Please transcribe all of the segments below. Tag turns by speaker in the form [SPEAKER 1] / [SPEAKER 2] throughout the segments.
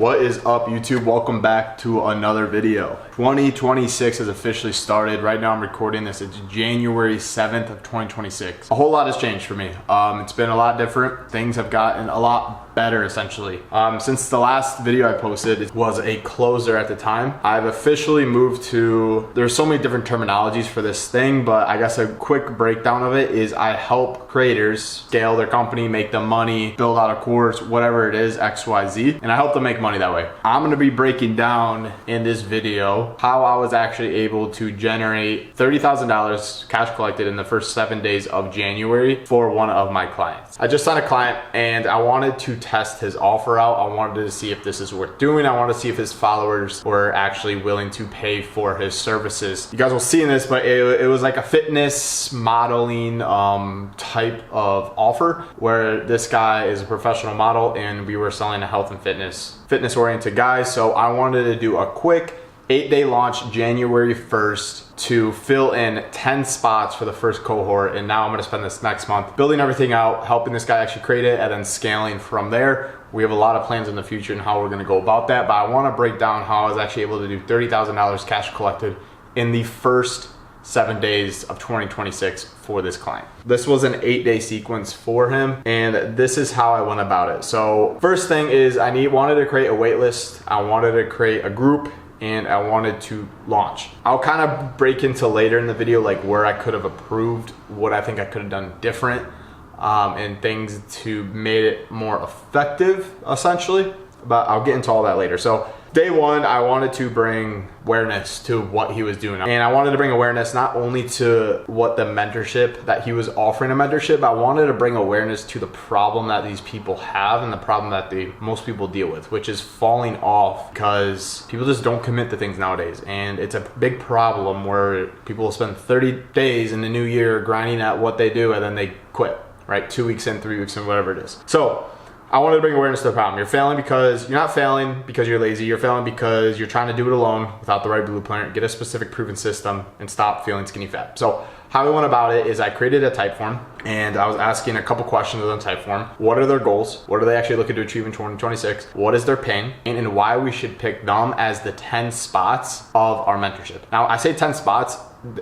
[SPEAKER 1] What is up, YouTube? Welcome back to another video. 2026 has officially started. Right now I'm recording this. It's January 7th of 2026. A whole lot has changed for me. It's been a lot different. Things have gotten a lot better, essentially. Since the last video I posted, it was a closer at the time. I've officially moved to, there's so many different terminologies for this thing, but I guess a quick breakdown of it is I help creators scale their company, make them money, build out a course, whatever it is, XYZ, and I help them make money that way. I'm gonna be breaking down in this video how I was actually able to generate $30,000 cash collected in the first 7 days of January for one of my clients. I just signed a client and I wanted to test his offer out. I wanted to see if this is worth doing. I wanted to see if his followers were actually willing to pay for his services. You guys will see in this, but it was like a fitness modeling type of offer where this guy is a professional model and we were selling a health and fitness oriented guy. So I wanted to do a quick 8-day launch January 1st to fill in 10 spots for the first cohort. And now I'm gonna spend this next month building everything out, helping this guy actually create it, and then scaling from there. We have a lot of plans in the future and how we're gonna go about that, but I wanna break down how I was actually able to do $30,000 cash collected in the first 7 days of 2026 for this client. This was an 8-day sequence for him, and this is how I went about it. So first thing is I wanted to create a wait list, I wanted to create a group, and I wanted to launch. I'll kind of break into later in the video like where I could have improved, what I think I could have done different, and things to make it more effective, essentially. But I'll get into all that later. So day one, I wanted to bring awareness to what he was doing. And I wanted to bring awareness not only to what the mentorship, that he was offering a mentorship, but I wanted to bring awareness to the problem that these people have and the problem that most people deal with, which is falling off because people just don't commit to things nowadays. And it's a big problem where people will spend 30 days in the new year grinding at what they do and then they quit, right? 2 weeks in, 3 weeks in, whatever it is. So I wanted to bring awareness to the problem. You're failing because you're not failing because you're lazy. You're failing because you're trying to do it alone without the right blueprint. Get a specific proven system and stop feeling skinny fat. So how I went about it is I created a type form and I was asking a couple questions on the type form. What are their goals? What are they actually looking to achieve in 2026? What is their pain? And why we should pick them as the 10 spots of our mentorship. Now I say 10 spots,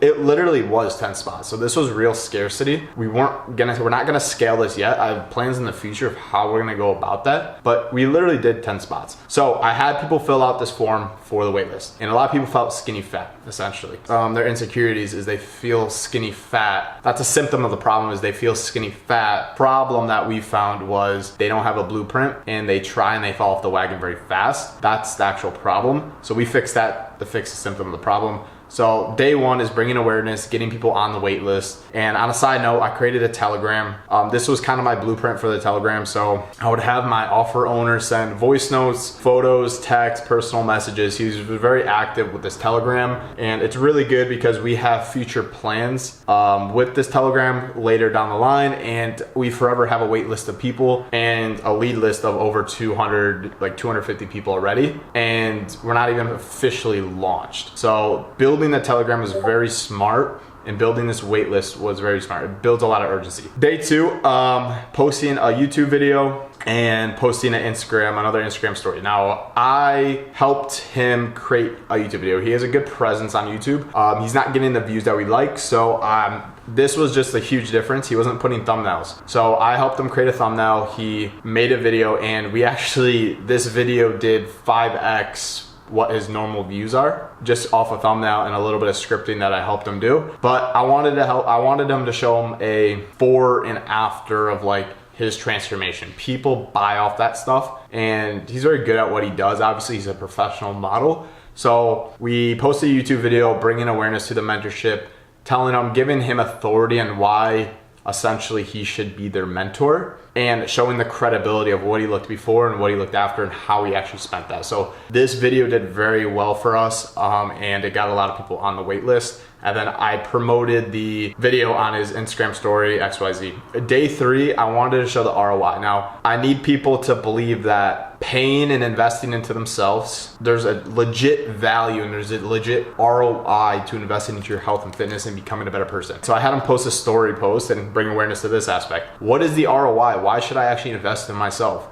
[SPEAKER 1] it literally was 10 spots. So this was real scarcity. We're not gonna scale this yet. I have plans in the future of how we're gonna go about that, but we literally did 10 spots. So I had people fill out this form for the wait list. And a lot of people felt skinny fat, essentially. Their insecurities is they feel skinny fat. That's a symptom of the problem, is they feel skinny fat. Problem that we found was they don't have a blueprint and they try and they fall off the wagon very fast. That's the actual problem. So we fixed that to fix the symptom of the problem. So day one is bringing awareness, getting people on the wait list. And on a side note, I created a Telegram. This was kind of my blueprint for the Telegram. So I would have my offer owner send voice notes, photos, text, personal messages. He's very active with this Telegram. And it's really good because we have future plans with this Telegram later down the line. And we forever have a wait list of people and a lead list of over 200, like 250 people already. And we're not even officially launched. So building the Telegram was very smart, and building this wait list was very smart. It builds a lot of urgency. Day two, posting a YouTube video and posting another Instagram story. Now, I helped him create a YouTube video. He has a good presence on YouTube. He's not getting the views that we like, so this was just a huge difference. He wasn't putting thumbnails. So I helped him create a thumbnail. He made a video, and this video did 5x what his normal views are, just off a thumbnail and a little bit of scripting that I helped him do. But I wanted him to show him a before and after of like his transformation. People buy off that stuff, and he's very good at what he does. Obviously, he's a professional model. So we posted a YouTube video, bringing awareness to the mentorship, giving him authority on why essentially he should be their mentor, and showing the credibility of what he looked before and what he looked after and how he actually spent that. So this video did very well for us, and it got a lot of people on the wait list. And then I promoted the video on his Instagram story, XYZ. Day three, I wanted to show the ROI. Now, I need people to believe that paying and investing into themselves, there's a legit value and there's a legit ROI to investing into your health and fitness and becoming a better person. So I had him post a story post and bring awareness to this aspect. What is the ROI? Why should I actually invest in myself?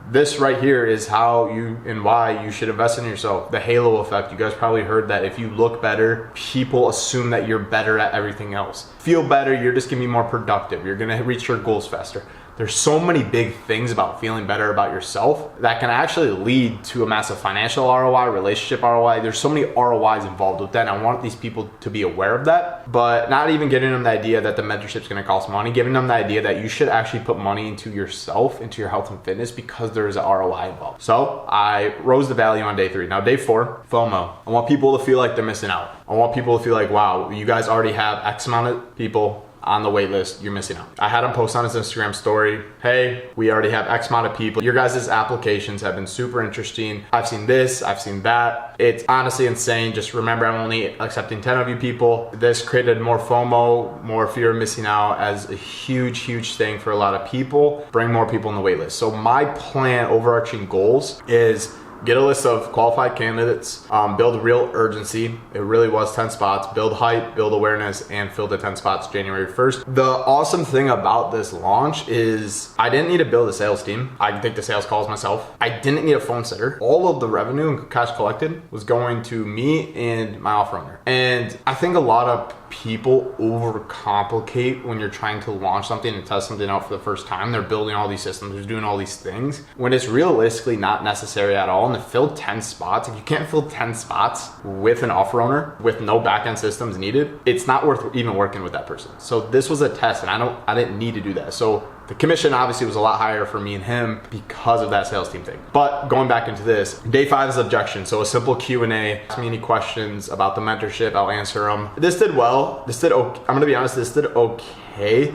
[SPEAKER 1] This right here is how you and why you should invest in yourself. The halo effect. You guys probably heard that if you look better, people assume that you're better at everything else. Feel better, you're just gonna be more productive. You're gonna reach your goals faster. There's so many big things about feeling better about yourself that can actually lead to a massive financial ROI, relationship ROI. There's so many ROIs involved with that. And I want these people to be aware of that, but not even giving them the idea that the mentorship is going to cost money, giving them the idea that you should actually put money into yourself, into your health and fitness, because there is an ROI involved. So I rose the value on day 3. Now day 4, FOMO. I want people to feel like they're missing out. I want people to feel like, wow, you guys already have X amount of people on the wait list, you're missing out. I had him post on his Instagram story, hey, we already have X amount of people. Your guys' applications have been super interesting. I've seen this, I've seen that. It's honestly insane. Just remember, I'm only accepting 10 of you people. This created more FOMO, more fear of missing out as a huge, huge thing for a lot of people. Bring more people on the wait list. So my plan, overarching goals, is get a list of qualified candidates, build real urgency. It really was 10 spots, build hype, build awareness, and fill the 10 spots January 1st. The awesome thing about this launch is I didn't need to build a sales team. I can take the sales calls myself. I didn't need a phone sitter. All of the revenue and cash collected was going to me and my offer owner. And I think a lot of people overcomplicate when you're trying to launch something and test something out for the first time. They're building all these systems, they're doing all these things when it's realistically not necessary at all. And to fill 10 spots, if you can't fill 10 spots with an offer owner with no backend systems needed, it's not worth even working with that person. So this was a test, and I didn't need to do that. So the commission obviously was a lot higher for me and him because of that sales team thing. But going back into this, day 5 is objection. So a simple Q&A. Ask me any questions about the mentorship, I'll answer them. This did well. This did okay. I'm gonna be honest, this did okay.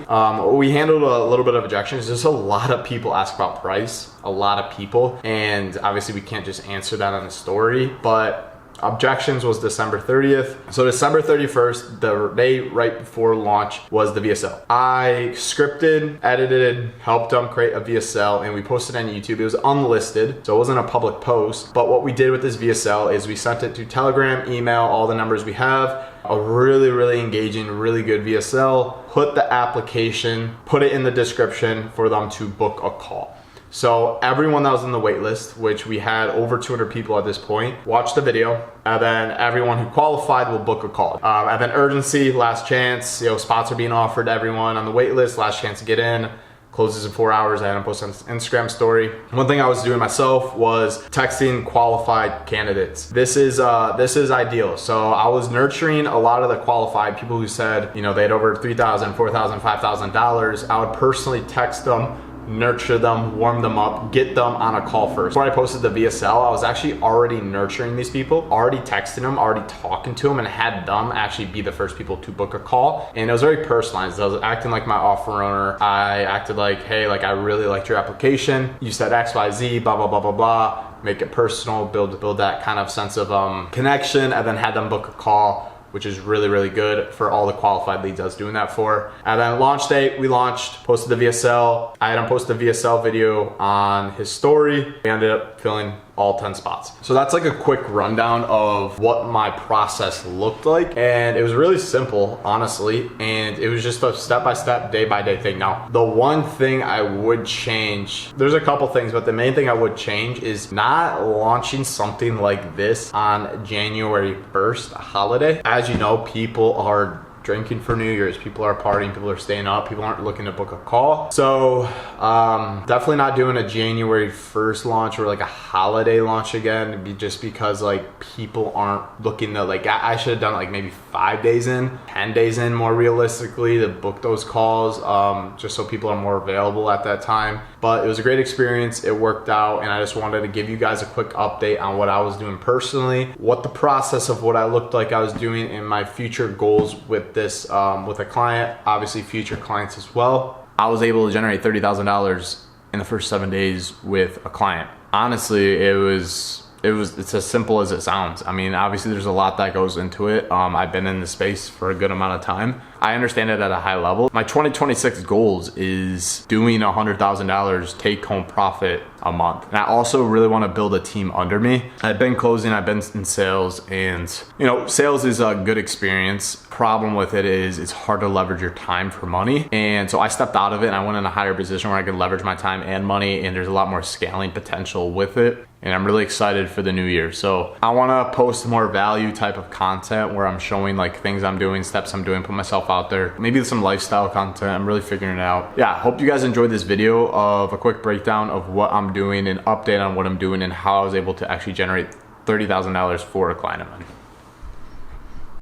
[SPEAKER 1] We handled a little bit of objections. There's a lot of people ask about price, a lot of people. And obviously we can't just answer that on the story, but objections was December 30th. So December 31st, the day right before launch, was the VSL. I scripted, edited, helped them create a VSL, and we posted it on YouTube. It was unlisted, so it wasn't a public post. But what we did with this VSL is we sent it to Telegram, email, all the numbers we have. A really, really engaging, really good VSL. Put the application, put it in the description for them to book a call. So everyone that was in the wait list, which we had over 200 people at this point, watched the video, and then everyone who qualified will book a call. And then urgency, last chance, spots are being offered to everyone on the wait list, last chance to get in. Closes in 4 hours. I had him post on Instagram story. One thing I was doing myself was texting qualified candidates. This is ideal. So I was nurturing a lot of the qualified people who said, they had over $3,000, $4,000, $5,000. I would personally text them, nurture them, warm them up, get them on a call first. Before I posted the VSL, I was actually already nurturing these people, already texting them, already talking to them, and had them actually be the first people to book a call. And it was very personalized. I was acting like my offer owner. I acted like, hey, I really liked your application. You said X, Y, Z, blah, blah, blah, blah, blah. Make it personal, build that kind of sense of connection, and then had them book a call, which is really, really good for all the qualified leads I was doing that for. And then launch date, we launched, posted the VSL. I had him post the VSL video on his story. We ended up filling all 10 spots. So that's like a quick rundown of what my process looked like. And it was really simple, honestly. And it was just a step-by-step, day-by-day thing. Now, the one thing I would change, there's a couple things, but the main thing I would change is not launching something like this on January 1st, a holiday. As you know, people are drinking for New Year's, people are partying, people are staying up, people aren't looking to book a call. So definitely not doing a January 1st launch or like a holiday launch again, just because people aren't looking to I should have done maybe 5 days in, 10 days in more realistically to book those calls, just so people are more available at that time. But it was a great experience, it worked out, and I just wanted to give you guys a quick update on what I was doing personally, what the process of what I looked like I was doing, and my future goals with this with a client, obviously future clients as well. I was able to generate $30,000 in the first 7 days with a client. Honestly, it's as simple as it sounds. I mean, obviously there's a lot that goes into it. I've been in the space for a good amount of time. I understand it at a high level. My 2026 goals is doing $100,000 take home profit a month. And I also really want to build a team under me. I've been closing, I've been in sales, and you know, sales is a good experience. Problem with it is it's hard to leverage your time for money. And so I stepped out of it and I went in a higher position where I could leverage my time and money, and there's a lot more scaling potential with it. And I'm really excited for the new year. So I wanna post more value type of content where I'm showing like things I'm doing, steps I'm doing, put myself out there. Maybe some lifestyle content, I'm really figuring it out. Yeah, hope you guys enjoyed this video of a quick breakdown of what I'm doing, an update on what I'm doing and how I was able to actually generate $30,000 for a client of mine.